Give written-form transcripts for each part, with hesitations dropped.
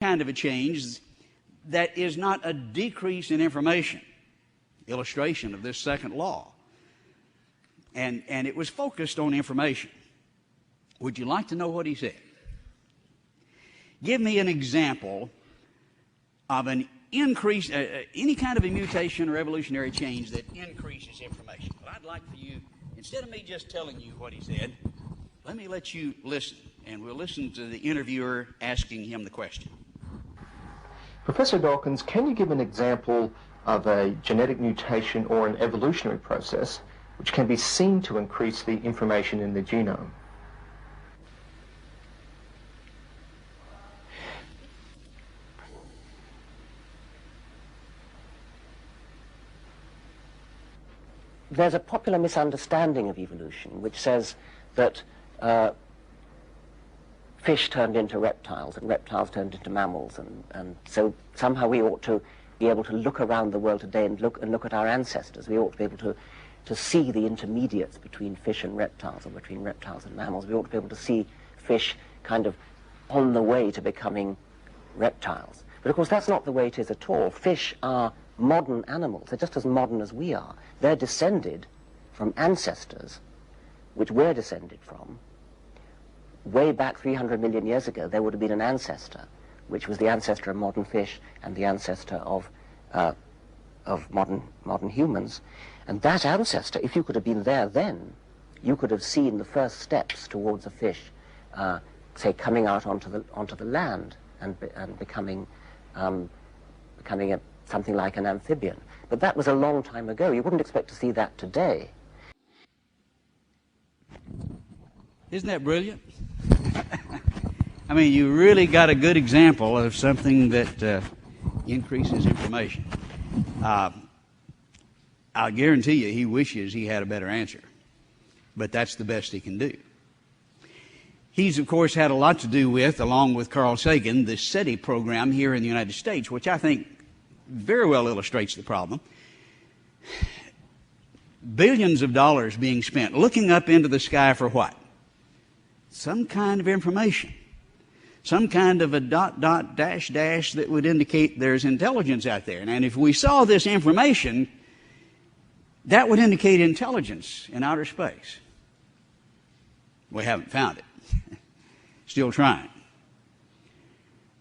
kind of a change that is not a decrease in information. Illustration of this second law. And it was focused on information. Would you like to know what he said? Give me an example of an increase, any kind of a mutation or evolutionary change that increases information. Well, I'd like for you, instead of me just telling you what he said, let me let you listen, and we'll listen to the interviewer asking him the question. Professor Dawkins, can you give an example of a genetic mutation or an evolutionary process which can be seen to increase the information in the genome? There's a popular misunderstanding of evolution which says that fish turned into reptiles and reptiles turned into mammals, and so somehow we ought to be able to look around the world today and look at our ancestors. We ought to be able to see the intermediates between fish and reptiles, or between reptiles and mammals. We ought to be able to see fish kind of on the way to becoming reptiles. But of course that's not the way it is at all. Fish are modern animals. They're just as modern as we are. They're descended from ancestors which we're descended from. Way back 300 million years ago, there would have been an ancestor, which was the ancestor of modern fish and the ancestor of modern humans. And that ancestor, if you could have been there then, you could have seen the first steps towards a fish, say, coming out onto the land and becoming something like an amphibian. But that was a long time ago. You wouldn't expect to see that today. Isn't that brilliant? I mean, you really got a good example of something that increases information. I'll guarantee you he wishes he had a better answer, but that's the best he can do. He's, of course, had a lot to do with, along with Carl Sagan, the SETI program here in the United States, which I think very well illustrates the problem. Billions of dollars being spent looking up into the sky for what? Some kind of information. Some kind of a dot, dot, dash, dash that would indicate there's intelligence out there. And if we saw this information, that would indicate intelligence in outer space. We haven't found it. Still trying.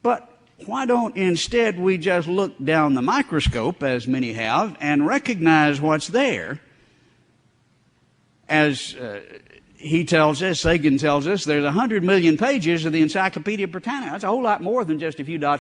But why don't instead we just look down the microscope, as many have, and recognize what's there? As he tells us, Sagan tells us, there's 100 million pages of the Encyclopedia Britannica. That's a whole lot more than just a few dots